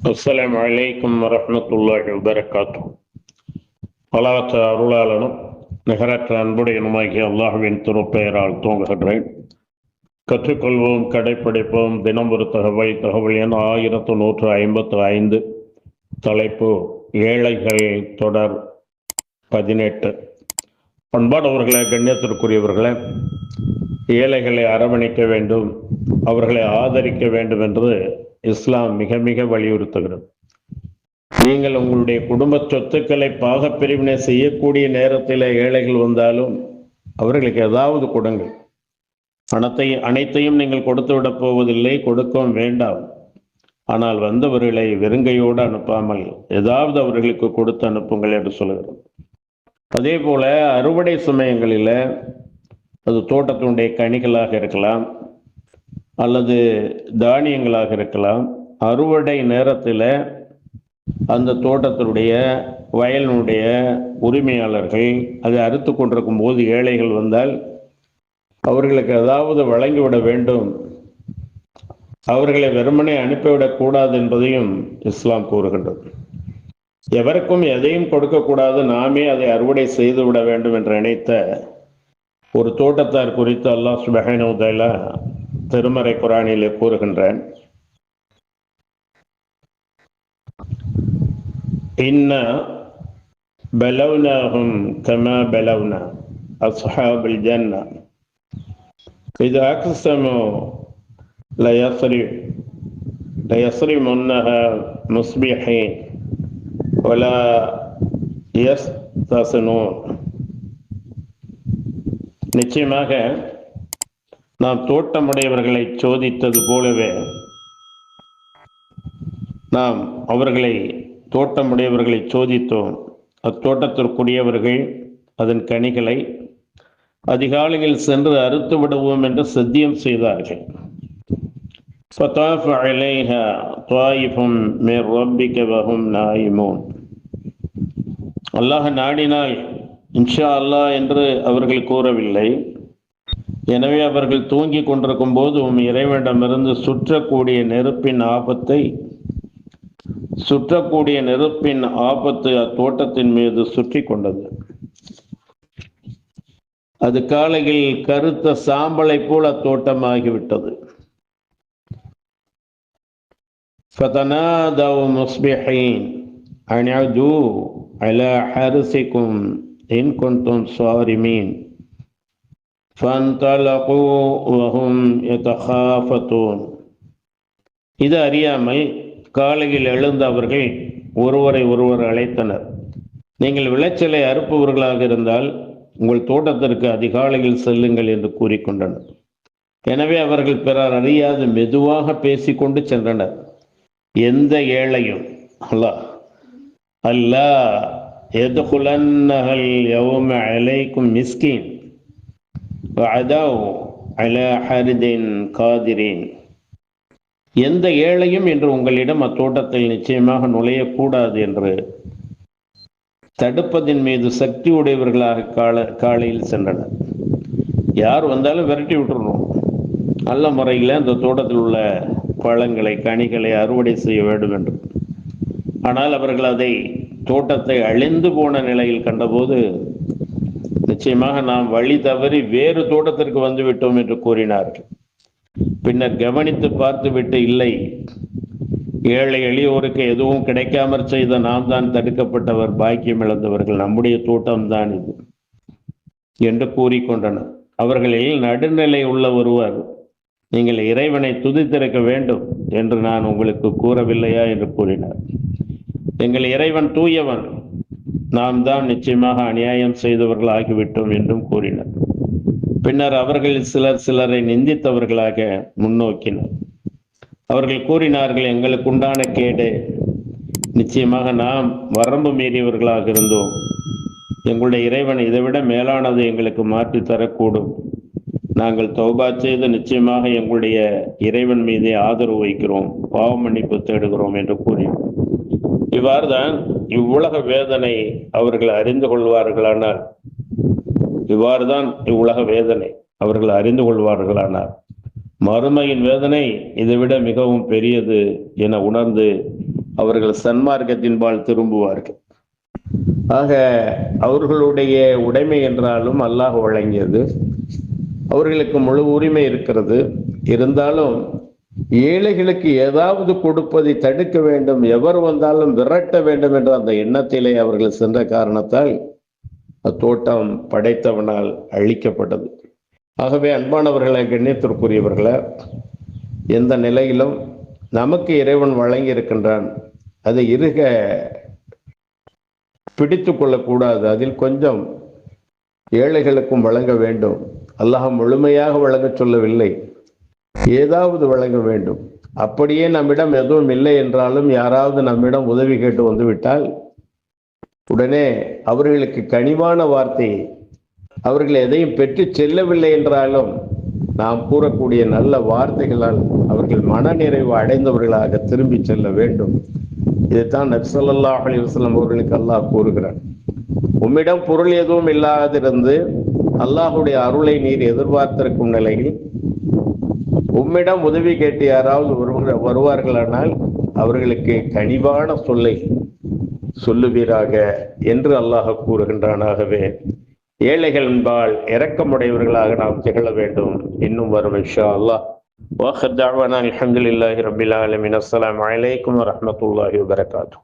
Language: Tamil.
அஸ்ஸலாமு அலைக்கும் வரஹ்மத்துல்லாஹி வபரகாத்துஹு. பலவற்ற அருளாளனும் நிகரற்ற அன்புடையனுமாகிய அல்லாஹ்வின் திருப்பெயரால் துவங்குகின்றேன். கற்றுக்கொள்வோம், கடைப்பிடிப்போம், தினம் ஒரு தகவல் என 1155. தலைப்பு ஏழைகள் தொடர் 18. பண்பாடவர்களே, கண்ணியத்திற்குரியவர்களே, ஏழைகளை அரவணைக்க வேண்டும், அவர்களை ஆதரிக்க வேண்டும் என்று இஸ்லாம் மிக மிக வலியுறுத்துகிறது. நீங்கள் உங்களுடைய குடும்ப சொத்துக்களை பாகப்பிரிவினை செய்யக்கூடிய நேரத்தில் ஏழைகள் வந்தாலும் அவர்களுக்கு ஏதாவது கொடுங்கள். அனைத்தையும் நீங்கள் கொடுத்து விடப் போவதில்லை, கொடுக்கவும் வேண்டாம். ஆனால் வந்தவர்களை வெறுங்கையோடு அனுப்பாமல் ஏதாவது அவர்களுக்கு கொடுத்து அனுப்புங்கள் என்று சொல்கிறது. அதே போல அறுவடை சமயங்களில் அது தோட்டத்தினுடைய கனிகளாக இருக்கலாம் அல்லது தானியங்களாக இருக்கலாம். அறுவடை நேரத்தில் அந்த தோட்டத்தினுடைய வயலினுடைய உரிமையாளர்கள் அதை அறுத்து கொண்டிருக்கும் போது ஏழைகள் வந்தால் அவர்களுக்கு ஏதாவது வழங்கிவிட வேண்டும், அவர்களை வெறுமனே அனுப்பிவிடக்கூடாது என்பதையும் இஸ்லாம் கூறுகின்றது. எவருக்கும் எதையும் கொடுக்கக்கூடாது, நாமே அதை அறுவடை செய்து விட வேண்டும் என்று நினைத்த ஒரு தோட்டத்தார் குறித்து அல்லாஹ் சுப்ஹானஹு வ தஆலா திருமறை குர்ஆனிலே கூறுகின்றான். இன்னா பலவ்னாஹும் கமா பலவ்னா அஸ்ஹாபுல் ஜன்னah இதா அக்ஸமு லயஸ்ரிமுன்னஹா முஸ்பிஹீன் வலா யஸ்தஸ்னூன். நிச்சயமாக நாம் தோட்டமுடையவர்களை சோதித்தது போலவே நாம் அவர்களை தோட்டமுடையவர்களை சோதித்தோம். அத்தோட்டத்திற்குரியவர்கள் அதன் கனிகளை அதிகாலையில் சென்று அறுத்து விடுவோம் என்று சத்தியம் செய்தார்கள். ஃபதாஃப அலைஹா த்வாயிஃபும் மிர் ரப்பிக வஹும் நாயிமூன். அல்லாஹ் நாடினால் இன்ஷா அல்லாஹ் என்று அவர்கள் கூறவில்லை. எனவே அவர்கள் தூங்கி கொண்டிருக்கும் போது இறைவனிடமிருந்து சுற்றக்கூடிய நெருப்பின் ஆபத்து அத்தோட்டத்தின் மீது சுற்றி கொண்டது. அது காலையில் கருத்த சாம்பலை போல் அத்தோட்டமாகிவிட்டது. ஃபதனாதவ் முஸ்பிஹீன் அன்அது அலா ஹர்ஸிகும் இன் குன்தும் ஸாரிமீன் ஃபன்தலகு வஹும் யதகாஃபதூன். இது அறியாமல் காலையில் எழுந்த அவர்கள் ஒருவரை ஒருவர் அழைத்தனர். நீங்கள் விளைச்சலை அறுப்பவர்களாக இருந்தால் உங்கள் தோட்டத்திற்கு அதிகாலையில் செல்லுங்கள் என்று கூறிக்கொண்டனர். எனவே அவர்கள் பிறர் அறியாது மெதுவாக பேசிக்கொண்டு சென்றனர். எந்த ஏழையும் அல்லாஹ் யதுகுலன்னஹல் யௌம அலைக்கும் மிஸ்கீன் வஅதவ் அலா ஹர்தின் காதிரின். எந்த ஏழையும் என்று உங்களிடம் அத்தோட்டத்தில் நிச்சயமாக நுழையக்கூடாது என்று தடுப்பதின் மீது சக்தி உடையவர்களாக காலையில் சென்றனர். யார் வந்தாலும் விரட்டி விட்டுறணும். நல்ல முறையில் அந்த தோட்டத்தில் உள்ள பழங்களை கனிகளை அறுவடை செய்ய வேண்டும் என்று. ஆனால் அவர்கள் அதை தோட்டத்தை அழிந்து போன நிலையில் கண்டபோது நிச்சயமாக நாம் வழி தவறி வேறு தோட்டத்திற்கு வந்துவிட்டோம் என்று கூறினார்கள். பின்னர் கவனித்து பார்த்துவிட்டு, இல்லை, ஏழை எளியோருக்கு எதுவும் கிடைக்காமற் செய்த நாம் தான் தடுக்கப்பட்டவர், பாக்கியம் இழந்தவர்கள், நம்முடைய தோட்டம்தான் இது என்று கூறிக்கொண்டனர். அவர்களில் நடுநிலை உள்ள ஒருவர், நீங்கள் இறைவனை துதித்திருக்க வேண்டும் என்று நான் உங்களுக்கு கூறவில்லையா என்று கூறினார். எங்கள் இறைவன் தூயவன், நாம் தான் நிச்சயமாக அநியாயம் செய்தவர்கள் ஆகிவிட்டோம் என்றும் கூறினர். பின்னர் அவர்களில் சிலரை நிந்தித்தவர்களாக முன்னோக்கினர். அவர்கள் கூறினார்கள், எங்களுக்கு உண்டான கேடு, நிச்சயமாக நாம் வரம்பு மீறியவர்களாக இருந்தோம். எங்களுடைய இறைவன் இதைவிட மேலானது எங்களுக்கு மாற்றி தரக்கூடும். நாங்கள் தௌபா செய்து நிச்சயமாக எங்களுடைய இறைவன் மீதே ஆதரவு வைக்கிறோம், பாவ மன்னிப்பு தேடுகிறோம் என்று கூறினோம். இவ்வாறுதான் இவ்வுலக வேதனை அவர்கள் அறிந்து கொள்வார்களானால் மறுமையின் வேதனை இதைவிட மிகவும் பெரியது என உணர்ந்து அவர்கள் சன்மார்க்கத்தின்பால் திரும்புவார்கள். ஆக அவர்களுடைய உடைமை என்றாலும் அல்லாஹ் வழங்கியது, அவர்களுக்கு முழு உரிமை இருக்கிறது. இருந்தாலும் ஏழைகளுக்கு ஏதாவது கொடுப்பதை தடுக்க வேண்டும், எவர் வந்தாலும் விரட்ட வேண்டும் என்ற அந்த எண்ணத்திலே அவர்கள் சென்ற காரணத்தால் அத்தோட்டம் படைத்தவனால் அழிக்கப்பட்டது. ஆகவே அன்பானவர்களை, கண்ணியத்திற்குரியவர்களை, எந்த நிலையிலும் நமக்கு இறைவன் வழங்கி இருக்கின்றான், அதை இறுக பிடித்து கொள்ளக்கூடாது. அதில் கொஞ்சம் ஏழைகளுக்கும் வழங்க வேண்டும். அல்லாஹ் முழுமையாக வழங்க சொல்லவில்லை, ஏதாவது வழங்க வேண்டும். அப்படியே நம்மிடம் எதுவும் இல்லை என்றாலும் யாராவது நம்மிடம் உதவி கேட்டு வந்துவிட்டால் உடனே அவர்களுக்கு கனிவான வார்த்தையை, அவர்கள் எதையும் பெற்று செல்லவில்லை என்றாலும் நாம் கூறக்கூடிய நல்ல வார்த்தைகளால் அவர்கள் மனநிறைவு அடைந்தவர்களாக திரும்பி செல்ல வேண்டும். இதைத்தான் நபி ஸல்லல்லாஹு அலைஹி வஸல்லம் அவர்களுக்கு அல்லாஹ் கூறுகிறான். உம்மிடம் பொருள் எதுவும் இல்லாதிருந்து அல்லாஹுடைய அருளை நீர் எதிர்பார்த்திருக்கும் நிலையில் உம்மிடம் உதவி கேட்டு யாராவது வருவார்களானால் அவர்களுக்கு கனிவான சொல்லை சொல்லுவீராக என்று அல்லாஹ் கூறுகின்றானாகவே ஏழைகள் என்பால் இரக்கமுடையவர்களாக நாம் திகழ வேண்டும். இன்னும் வரும் இன்ஷா அல்லாஹ். வாஹிர் தஅவானா அல்ஹம்துலில்லாஹி ரப்பில் ஆலமீன். அஸ்ஸலாமு அலைக்கும் வரஹ்மத்துல்லாஹி வபரகாத்துஹு.